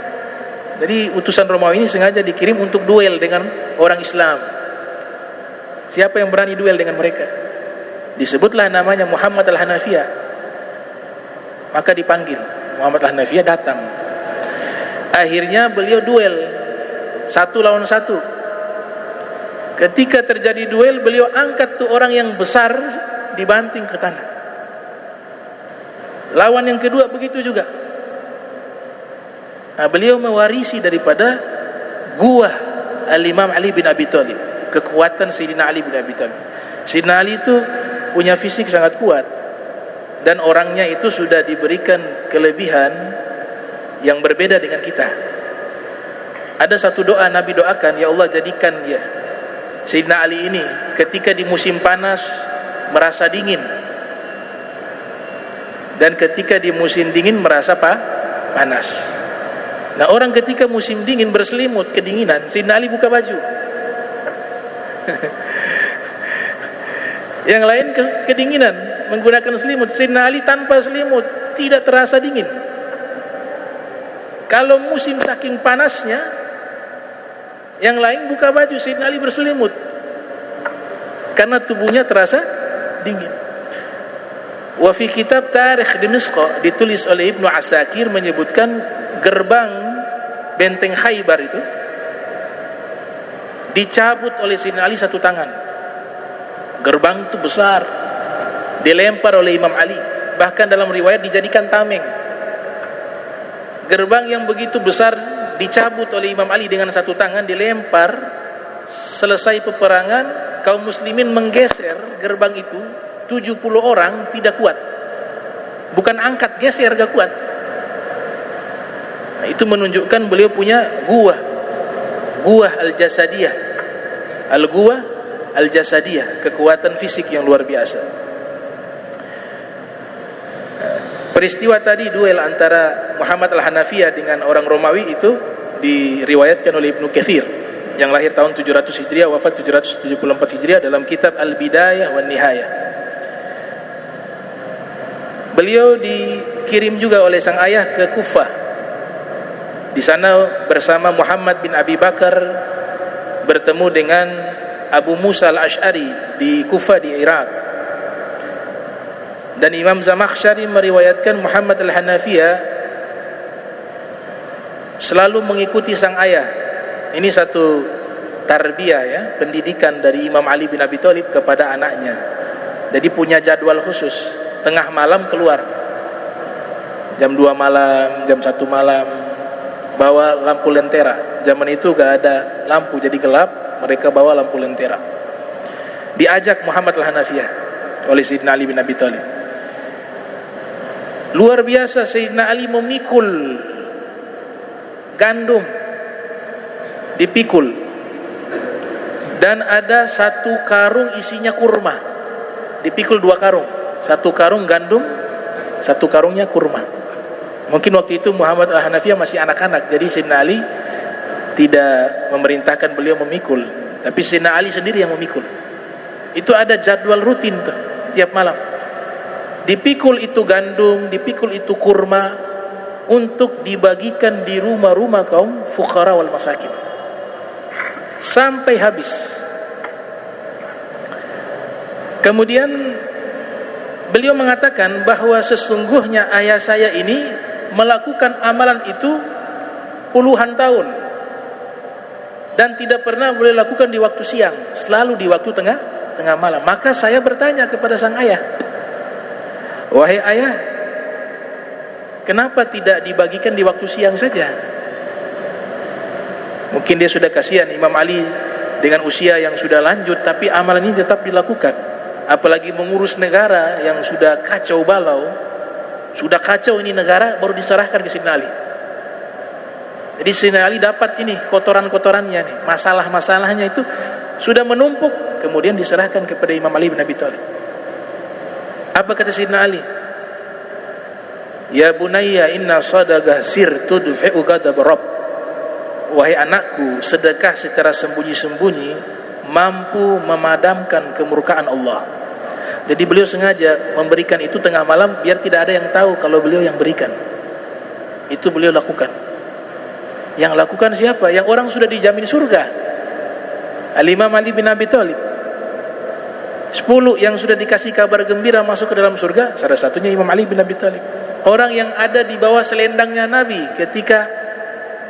Speaker 1: Jadi utusan Romawi ini sengaja dikirim untuk duel dengan orang Islam. Siapa yang berani duel dengan mereka? Disebutlah namanya Muhammad Al-Hanafiyah. Maka dipanggil. Muhammad Al-Hanafiyah datang. Akhirnya beliau duel 1 lawan 1. Ketika terjadi duel, beliau angkat tuh orang yang besar, dibanting ke tanah. Lawan yang kedua begitu juga. Nah, beliau mewarisi daripada guah Al-Imam Ali bin Abi Thalib, kekuatan Sayyidina Ali bin Abi Thalib. Sayyidina Ali itu punya fisik sangat kuat, dan orangnya itu sudah diberikan kelebihan yang berbeda dengan kita. Ada satu doa Nabi doakan, ya Allah jadikan dia Sayyidina Ali ini ketika di musim panas merasa dingin, dan ketika di musim dingin merasa panas. Nah, orang ketika musim dingin berselimut kedinginan, Sayyidina Ali buka baju. Yang lain kedinginan menggunakan selimut, Sayyidina Ali tanpa selimut, tidak terasa dingin. Kalau musim saking panasnya, yang lain buka baju, Sayyidina Ali berselimut karena tubuhnya terasa dingin. Wa fi kitab Tarikh Dimashq ditulis oleh Ibnu Asakir menyebutkan gerbang benteng Khaybar itu dicabut oleh Sayyidina Ali satu tangan. Gerbang itu besar, dilempar oleh Imam Ali, bahkan dalam riwayat dijadikan tameng. Gerbang yang begitu besar dicabut oleh Imam Ali dengan satu tangan, dilempar. Selesai peperangan, kaum muslimin menggeser gerbang itu, 70 orang tidak kuat. Bukan angkat, geser, gak kuat. Nah, itu menunjukkan beliau punya guah al-jasadiyah, al-guah al-jasadiyah, kekuatan fisik yang luar biasa. Peristiwa tadi duel antara Muhammad al-Hanafiyah dengan orang Romawi itu diriwayatkan oleh Ibnu Katsir yang lahir tahun 700 Hijriah, wafat 774 Hijriah, dalam kitab Al-Bidayah wan Nihayah. Beliau dikirim juga oleh sang ayah ke Kufah. Di sana bersama Muhammad bin Abi Bakar bertemu dengan Abu Musa al-Ash'ari di Kufah di Irak. Dan Imam Zamakhsyari meriwayatkan Muhammad al-Hanafiyah selalu mengikuti sang ayah. Ini satu tarbiyah ya, pendidikan dari Imam Ali bin Abi Thalib kepada anaknya. Jadi punya jadwal khusus. Tengah malam keluar, jam 2 malam, jam 1 malam, bawa lampu lentera. Zaman itu gak ada lampu, jadi gelap, mereka bawa lampu lentera. Diajak Muhammad al-Hanafiyah oleh Sayyidina Ali bin Abi Thalib. Luar biasa, Sayyidina Ali memikul gandum, dipikul, dan ada satu karung isinya kurma, dipikul 2 karung, satu karung gandum, satu karungnya kurma. Mungkin waktu itu Muhammad al-Hanafiyah masih anak-anak, jadi Sayyidina Ali tidak memerintahkan beliau memikul, tapi Sayyidina Ali sendiri yang memikul. Itu ada jadwal rutin tuh, tiap malam. Dipikul itu gandum, dipikul itu kurma, untuk dibagikan di rumah-rumah kaum fuqara wal masakin sampai habis. Kemudian beliau mengatakan bahwa sesungguhnya ayah saya ini melakukan amalan itu puluhan tahun dan tidak pernah boleh lakukan di waktu siang, selalu di waktu tengah malam. Maka saya bertanya kepada sang ayah, wahai ayah, kenapa tidak dibagikan di waktu siang saja? Mungkin dia sudah kasihan Imam Ali dengan usia yang sudah lanjut, tapi amalan ini tetap dilakukan. Apalagi mengurus negara yang sudah kacau balau, sudah kacau ini negara, baru diserahkan ke Sayyidina Ali. Jadi Sayyidina Ali dapat ini kotoran-kotorannya nih, masalah-masalahnya itu sudah menumpuk, kemudian diserahkan kepada Imam Ali bin Abi Thalib. Apa kata Sayyidina Ali? Ya bunayya inna sadaqah sir tudfi'u ghadab rabb. Wahai anakku, sedekah secara sembunyi-sembunyi mampu memadamkan kemurkaan Allah. Jadi beliau sengaja memberikan itu tengah malam biar tidak ada yang tahu kalau beliau yang berikan. Itu beliau lakukan. Yang lakukan siapa? Yang orang sudah dijamin surga. Al-Imam Ali bin Abi Thalib. 10 yang sudah dikasih kabar gembira masuk ke dalam surga, salah satunya Imam Ali bin Abi Thalib. Orang yang ada di bawah selendangnya Nabi ketika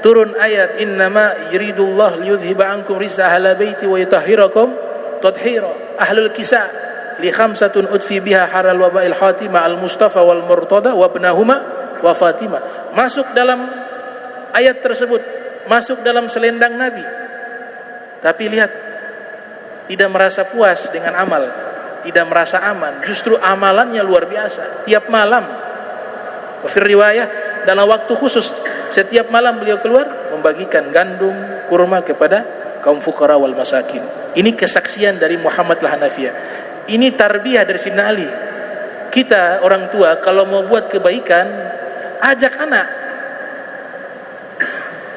Speaker 1: turun ayat innama yuridullah liyudhiba ankum risa ahla baiti wa yutahhirakum tathira. Ahlul kisah, li khamsatun udfi biha haral wabail khatimah al-mustafa wal murtada wa ibnahuma wa fatimah. Masuk dalam ayat tersebut, masuk dalam selendang Nabi. Tapi lihat, tidak merasa puas dengan amal, tidak merasa aman, justru amalannya luar biasa. Tiap malam, fi riwayah, dalam waktu khusus, setiap malam beliau keluar membagikan gandum, kurma kepada kaum fuqara wal masakin. Ini kesaksian dari Muhammad al-Hanafiyah. Ini tarbiyah dari Sayyidina Ali. Kita orang tua kalau mau buat kebaikan, ajak anak.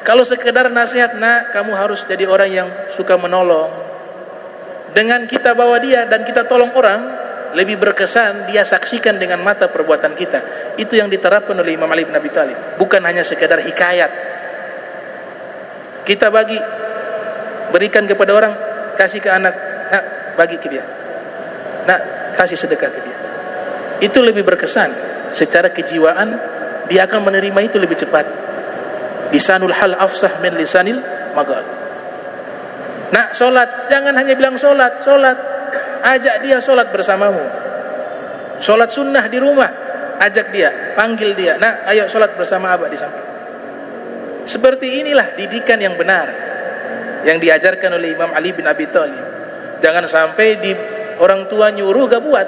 Speaker 1: Kalau sekedar nasihat, nak, kamu harus jadi orang yang suka menolong. Dengan kita bawa dia dan kita tolong orang, lebih berkesan dia saksikan dengan mata perbuatan kita. Itu yang diterapkan oleh Imam Ali bin Abi Thalib. Bukan hanya sekedar hikayat. Kita bagi, berikan kepada orang, kasih ke anak, nak, bagi ke dia, nak, kasih sedekah ke dia. Itu lebih berkesan. Secara kejiwaan dia akan menerima itu lebih cepat. Lisanul hal afsah min lisanil maqal. Nak, solat, jangan hanya bilang solat, solat. Ajak dia solat bersamamu. Solat sunnah di rumah, ajak dia, panggil dia, nak, ayo solat bersama abah di samping. Seperti inilah didikan yang benar yang diajarkan oleh Imam Ali bin Abi Thalib. Jangan sampai di orang tua nyuruh gak buat.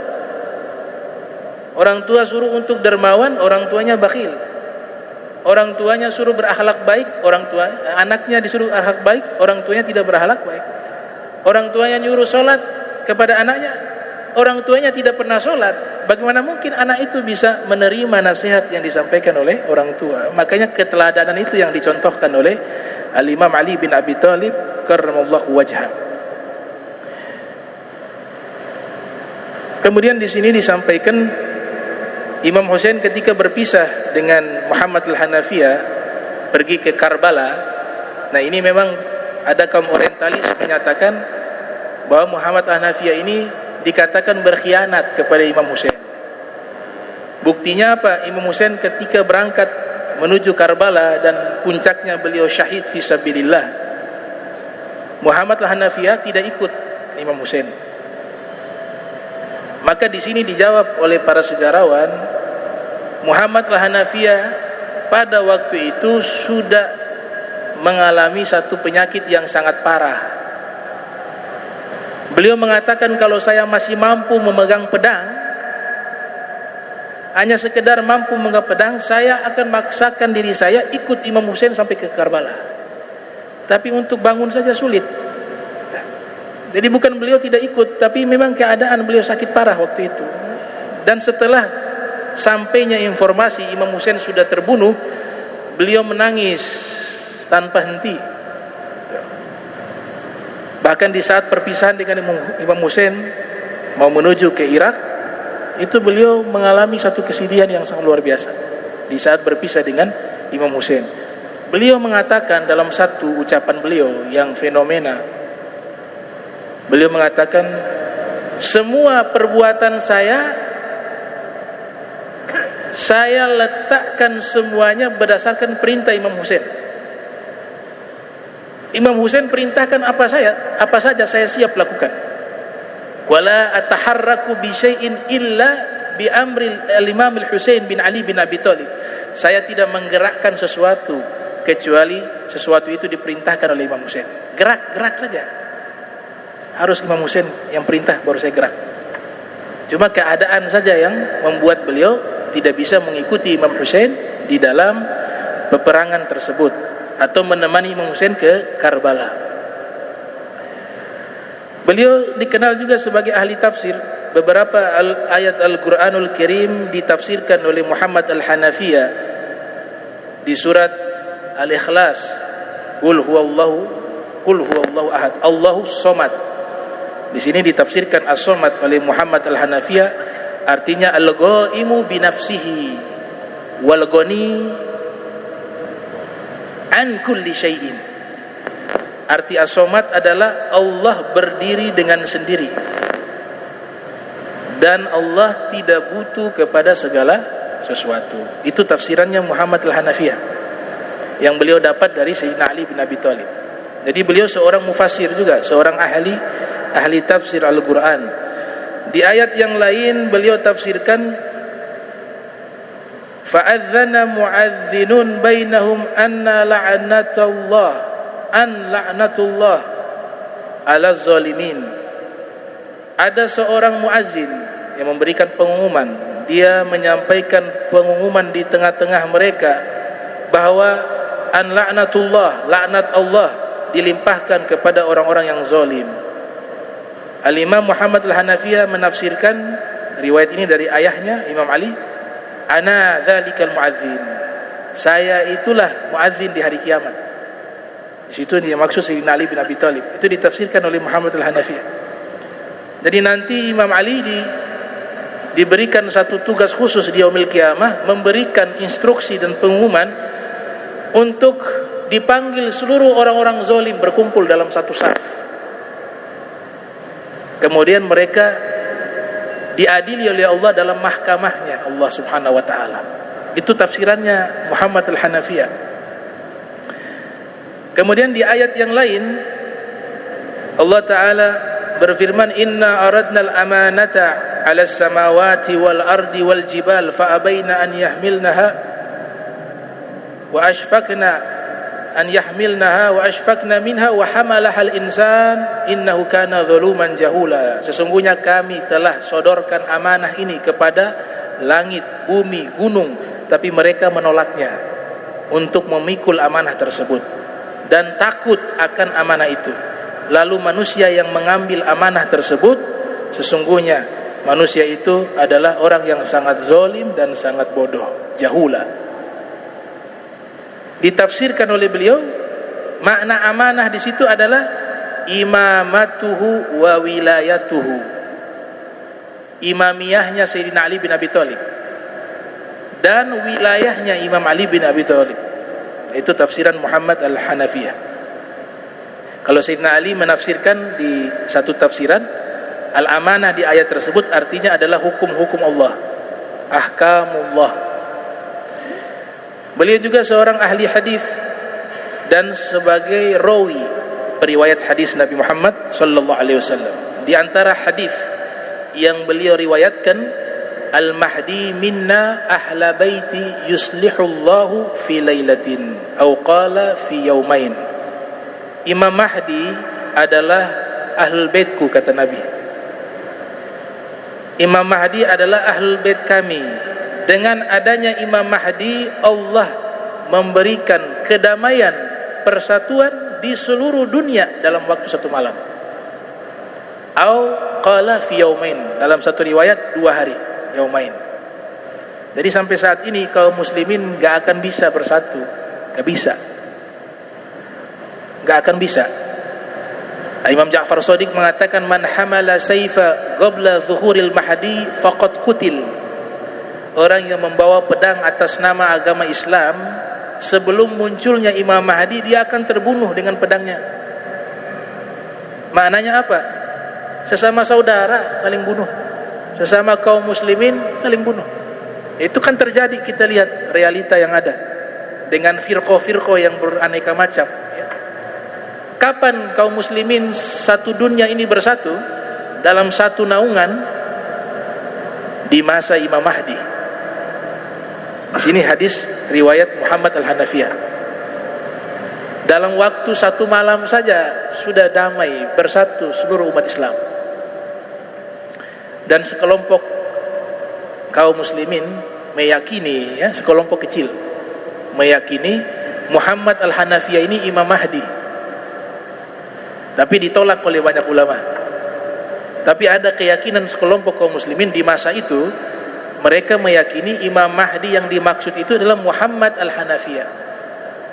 Speaker 1: Orang tua suruh untuk dermawan, orang tuanya bakhil. Orang tuanya suruh berakhlak baik, anaknya disuruh akhlak baik, orang tuanya tidak berakhlak baik. Orang tuanya nyuruh solat kepada anaknya, orang tuanya tidak pernah solat. Bagaimana mungkin anak itu bisa menerima nasihat yang disampaikan oleh orang tua? Makanya keteladanan itu yang dicontohkan oleh Al-Imam Ali bin Abi Thalib karramallahu wajhah. Kemudian di sini disampaikan Imam Husain ketika berpisah dengan Muhammad al-Hanafiyah pergi ke Karbala. Nah, ini memang ada kaum orientalis menyatakan bahwa Muhammad al-Hanafiyah ini dikatakan berkhianat kepada Imam Husain. Buktinya apa? Imam Husain ketika berangkat menuju Karbala dan puncaknya beliau syahid fi sabilillah, Muhammad al-Hanafiyah tidak ikut Imam Husain. Maka di sini dijawab oleh para sejarawan, Muhammad al-Hanafiyah pada waktu itu sudah mengalami satu penyakit yang sangat parah. Beliau mengatakan, kalau saya masih mampu memegang pedang, hanya sekedar mampu memegang pedang, saya akan maksakan diri saya ikut Imam Husain sampai ke Karbala. Tapi untuk bangun saja sulit. Jadi bukan beliau tidak ikut, tapi memang keadaan beliau sakit parah waktu itu. Dan setelah sampainya informasi Imam Husain sudah terbunuh, beliau menangis tanpa henti. Bahkan di saat perpisahan dengan Imam Husain mau menuju ke Irak, itu beliau mengalami satu kesedihan yang sangat luar biasa. Di saat berpisah dengan Imam Husain, beliau mengatakan dalam satu ucapan beliau yang fenomena, beliau mengatakan, semua perbuatan saya letakkan semuanya berdasarkan perintah Imam Husain. Imam Husain perintahkan apa saja saya siap lakukan. Wala ataharraku bi syai'in illa bi amri al-Imam al-Husain bin Ali bin Abi Thalib. Saya tidak menggerakkan sesuatu kecuali sesuatu itu diperintahkan oleh Imam Husain. Gerak saja. Harus Imam Husain yang perintah baru saya gerak. Cuma keadaan saja yang membuat beliau tidak bisa mengikuti Imam Husain di dalam peperangan tersebut atau menemani Imam Husain ke Karbala. Beliau dikenal juga sebagai ahli tafsir. Beberapa ayat Al-Quranul Karim ditafsirkan oleh Muhammad al-Hanafiyah di surat Al-Ikhlas, Qul huwallahu ahad, Allahus somad. Di sini ditafsirkan as-somad oleh Muhammad al-Hanafiyah, artinya al-ghaimu bi nafsihi wal ghani an kulli syai'in. Arti as-somad adalah Allah berdiri dengan sendiri dan Allah tidak butuh kepada segala sesuatu. Itu tafsirannya Muhammad al-Hanafiyah yang beliau dapat dari Sayyidina Ali bin Abi Thalib. Jadi beliau seorang mufassir juga, seorang ahli tafsir Al-Quran. Di ayat yang lain beliau tafsirkan, fa'adzana mu'adzinun bainahum anna la'natullah ala zalimin. Ada seorang muazzin yang memberikan pengumuman, dia menyampaikan pengumuman di tengah-tengah mereka bahwa an la'natullah, laknat Allah dilimpahkan kepada orang-orang yang zalim. Al-Imam Muhammad Al-Hanafiyah menafsirkan riwayat ini dari ayahnya Imam Ali, ana dzalikal muazzin, saya itulah muazzin di hari kiamat. Di situ dia maksud Sayyidina Ali bin Abi Thalib. Itu ditafsirkan oleh Muhammad Al-Hanafiyah. Jadi nanti Imam Ali diberikan satu tugas khusus di yaumil qiyamah, memberikan instruksi dan pengumuman untuk dipanggil seluruh orang-orang zalim berkumpul dalam satu saf. Kemudian mereka diadili oleh Allah dalam mahkamahnya Allah Subhanahu wa taala. Itu tafsirannya Muhammad Al-Hanafiyah. Kemudian di ayat yang lain Allah taala berfirman, inna aradna al-amanata 'ala as-samawati wal ardi wal jibal fa abaina an yahmilnaha wa ashfaqna minha wa hamalaha al-insan innahu kana zaluman jahula. Sesungguhnya kami telah sodorkan amanah ini kepada langit, bumi, gunung, tapi mereka menolaknya untuk memikul amanah tersebut dan takut akan amanah itu. Lalu manusia yang mengambil amanah tersebut, sesungguhnya manusia itu adalah orang yang sangat zalim dan sangat bodoh, jahula. Ditafsirkan oleh beliau, makna amanah di situ adalah imamatuhu wa wilayatuhu, imamiyahnya Sayyidina Ali bin Abi Thalib dan wilayahnya Imam Ali bin Abi Thalib. Itu tafsiran Muhammad Al-Hanafiyah. Kalau Sayyidina Ali menafsirkan di satu tafsiran, al-amanah di ayat tersebut artinya adalah hukum-hukum Allah, ahkamullah. Beliau juga seorang ahli hadis dan sebagai rawi periwayat hadis Nabi Muhammad sallallahu alaihi wasallam. Di antara hadis yang beliau riwayatkan, al-mahdi minna ahla baiti yuslihullahu fi lailatin aw qala fi yaumain. Imam Mahdi adalah ahlul baitku, kata Nabi. Imam Mahdi adalah ahlul bait kami. Dengan adanya Imam Mahdi, Allah memberikan kedamaian, persatuan di seluruh dunia dalam waktu satu malam. Au qala fi yaumain, dalam satu riwayat 2 hari, yaumain. Jadi sampai saat ini kaum muslimin gak akan bisa bersatu, gak bisa. Gak akan bisa. Imam Ja'far Shadiq mengatakan, man hamala sayfa qabla zuhuril mahdi faqad qutil. Orang yang membawa pedang atas nama agama Islam sebelum munculnya Imam Mahdi, dia akan terbunuh dengan pedangnya. Maknanya apa? Sesama saudara saling bunuh, sesama kaum muslimin saling bunuh. Itu kan terjadi, kita lihat realita yang ada dengan firqah-firqah yang beraneka macam. Kapan kaum muslimin satu dunia ini bersatu dalam satu naungan? Di masa Imam Mahdi. Di sini hadis riwayat Muhammad Al-Hanafiyah. Dalam waktu satu malam saja sudah damai, bersatu seluruh umat Islam. Dan sekelompok kaum muslimin meyakini, sekelompok kecil meyakini Muhammad Al-Hanafiyah ini Imam Mahdi. Tapi ditolak oleh banyak ulama. Tapi ada keyakinan sekelompok kaum muslimin di masa itu, mereka meyakini Imam Mahdi yang dimaksud itu adalah Muhammad Al-Hanafiyah.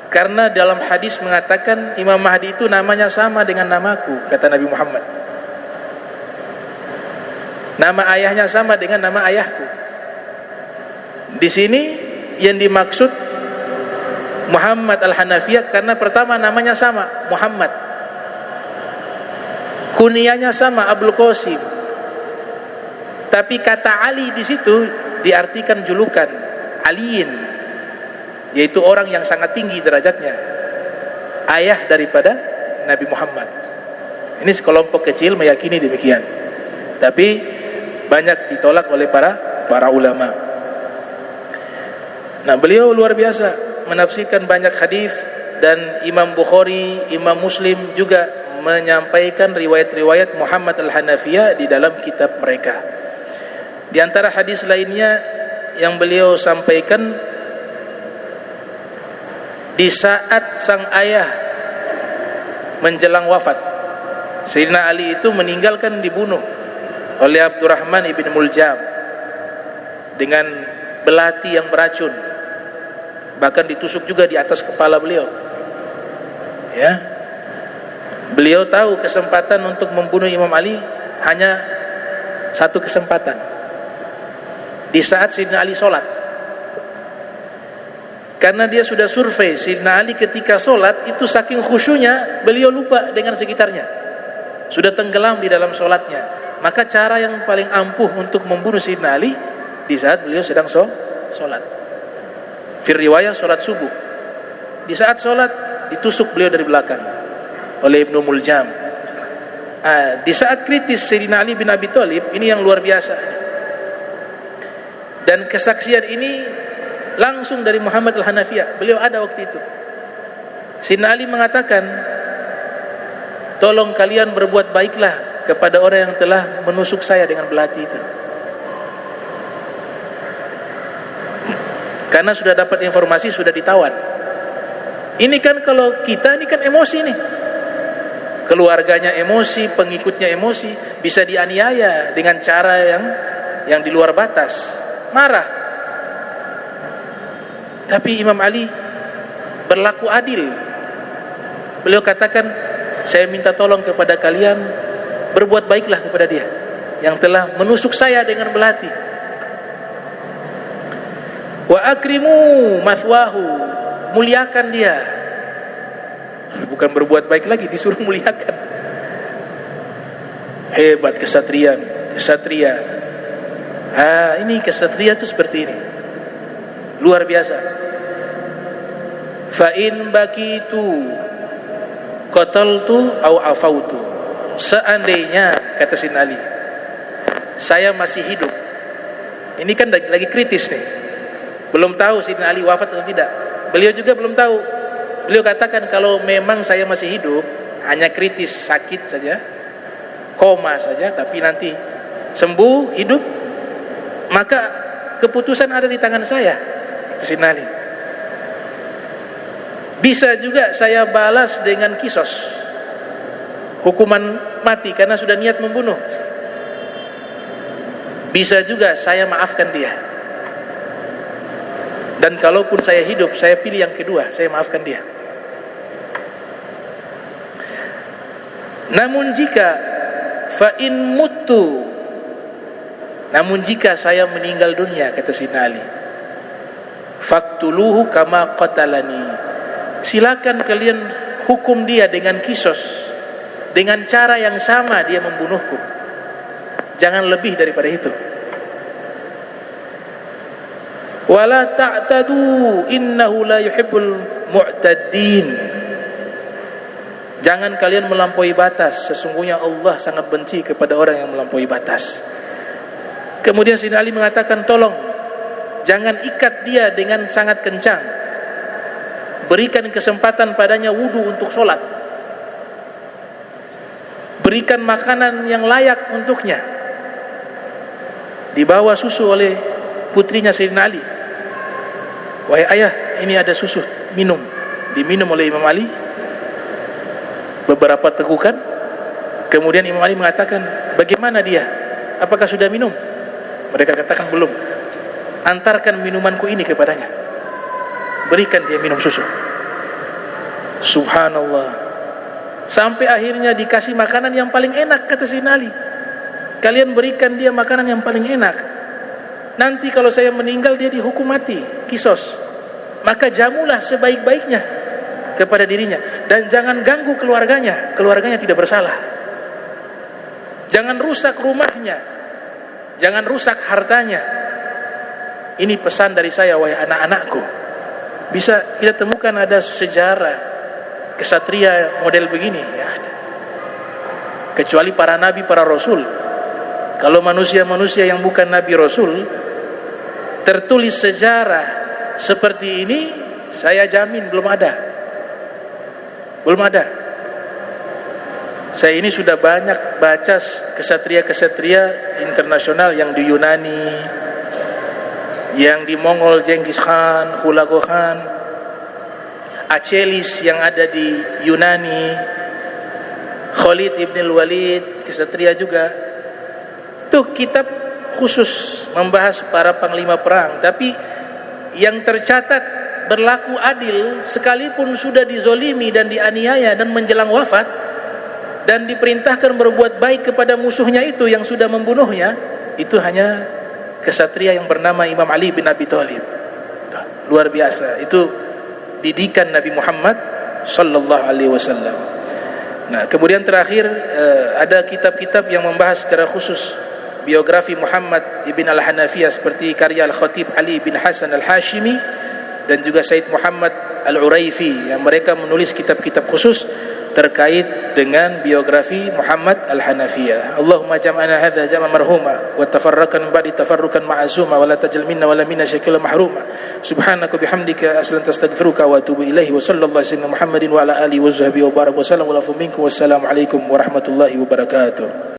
Speaker 1: Karena dalam hadis mengatakan Imam Mahdi itu namanya sama dengan namaku, kata Nabi Muhammad. Nama ayahnya sama dengan nama ayahku. Di sini yang dimaksud Muhammad Al-Hanafiyah karena pertama namanya sama, Muhammad. Kunyahnya sama, Abdul Qasim. Tapi kata Ali di situ diartikan julukan, Aliin, yaitu orang yang sangat tinggi derajatnya, ayah daripada Nabi Muhammad. Ini sekelompok kecil meyakini demikian. Tapi banyak ditolak oleh para ulama. Nah, beliau luar biasa menafsirkan banyak hadis, dan Imam Bukhari, Imam Muslim juga menyampaikan riwayat-riwayat Muhammad al-Hanafiyah di dalam kitab mereka. Di antara hadis lainnya yang beliau sampaikan, di saat sang ayah menjelang wafat, Sayyidina Ali itu meninggalkan dibunuh oleh Abdurrahman ibn Muljam dengan belati yang beracun, bahkan ditusuk juga di atas kepala beliau. Ya, beliau tahu kesempatan untuk membunuh Imam Ali hanya satu kesempatan, di saat Sayyidina Ali sholat. Karena dia sudah survei, Sayyidina Ali ketika sholat itu saking khusyunya beliau lupa dengan sekitarnya, sudah tenggelam di dalam sholatnya. Maka cara yang paling ampuh untuk membunuh Sayyidina Ali di saat beliau sedang sholat. Fir riwayah sholat subuh, di saat sholat ditusuk beliau dari belakang oleh Ibnu Muljam. Di saat kritis Sayyidina Ali bin Abi Thalib, ini yang luar biasa, dan kesaksian ini langsung dari Muhammad al-Hanafiyah, beliau ada waktu itu. Sayyidina Ali mengatakan, tolong kalian berbuat baiklah kepada orang yang telah menusuk saya dengan belati itu, karena sudah dapat informasi, sudah ditawan. Ini kan kalau kita, ini kan emosi nih, keluarganya emosi, pengikutnya emosi, bisa dianiaya dengan cara yang di luar batas, marah. Tapi Imam Ali berlaku adil. Beliau katakan, saya minta tolong kepada kalian, berbuat baiklah kepada dia yang telah menusuk saya dengan belati. Wa akrimu mathwahu, muliakan dia. Bukan berbuat baik lagi, disuruh muliakan. Hebat kesatria. Ini kesatria itu seperti ini, luar biasa. Fa in bakitu qataltu au afautu, seandainya, kata Sayyidina Ali, saya masih hidup. Ini kan lagi kritis nih, belum tahu Sayyidina Ali wafat atau tidak. Beliau juga belum tahu. Beliau katakan, kalau memang saya masih hidup, hanya kritis, sakit saja, koma saja, tapi nanti sembuh, hidup, maka keputusan ada di tangan saya, Sayyidina Ali. Bisa juga saya balas dengan kisos, hukuman mati karena sudah niat membunuh. Bisa juga saya maafkan dia. Dan kalaupun saya hidup, saya pilih yang kedua, saya maafkan dia. Namun jika fa in mutu, namun jika saya meninggal dunia, kata Sayyidina Ali, faktuluhu kama qatalani, silakan kalian hukum dia dengan kisos, dengan cara yang sama dia membunuhku, jangan lebih daripada itu. Wala ta'tadu innahu la yuhibbul mu'tadin, jangan kalian melampaui batas, sesungguhnya Allah sangat benci kepada orang yang melampaui batas. Kemudian Sayyidina Ali mengatakan, tolong jangan ikat dia dengan sangat kencang, berikan kesempatan padanya wudu untuk sholat, berikan makanan yang layak untuknya. Dibawa susu oleh putrinya Sayyidina Ali. Wahai ayah, ini ada susu, minum. Diminum oleh Imam Ali beberapa tegukan. Kemudian Imam Ali mengatakan, bagaimana dia? Apakah sudah minum? Mereka katakan belum. Antarkan minumanku ini kepadanya, berikan dia minum susu. Subhanallah, sampai akhirnya dikasih makanan yang paling enak, kata Sayyidina Ali. Kalian berikan dia makanan yang paling enak, nanti kalau saya meninggal dia dihukum mati, kisos. Maka jamulah sebaik-baiknya kepada dirinya, dan jangan ganggu keluarganya, keluarganya tidak bersalah. Jangan rusak rumahnya, jangan rusak hartanya. Ini pesan dari saya, wahai anak-anakku. Bisa kita temukan ada sejarah kesatria model begini, ya, kecuali para nabi, para rasul. Kalau manusia-manusia yang bukan Nabi Rasul tertulis sejarah seperti ini, saya jamin belum ada. Belum ada. Saya ini sudah banyak baca kesatria-kesatria internasional yang di Yunani, yang di Mongol Genghis Khan, Hulagu Khan, Achilles yang ada di Yunani, Khalid ibn al-Walid, kesatria juga. Tuh kitab khusus membahas para panglima perang, tapi yang tercatat berlaku adil sekalipun sudah dizolimi dan dianiaya dan menjelang wafat dan diperintahkan berbuat baik kepada musuhnya itu yang sudah membunuhnya, itu hanya kesatria yang bernama Imam Ali bin Abi Thalib. Luar biasa. Itu didikan Nabi Muhammad sallallahu alaihi wasallam. Nah, kemudian terakhir ada kitab-kitab yang membahas secara khusus biografi Muhammad ibn al-Hanafiyah seperti karya Al-Khatib Ali bin Hasan Al-Hashimi dan juga Said Muhammad Al-Uraifi, yang mereka menulis kitab-kitab khusus terkait dengan biografi Muhammad Al-Hanafiyah. Allahumma jam'ana hadza jam'an marhuma wa tafarraqan ba'di tafarrukan ma'zuma wa la tajal minna wa la minna shakila mahruma. Subhanaka bihamdika astaghfiruka wa atubu ilaihi wa sallallahu alaihi wa Muhammadin wa ala alihi wa sahbihi wa baraka wa sallam wa lafu minkum. Wassalamu alaikum warahmatullahi wabarakatuh.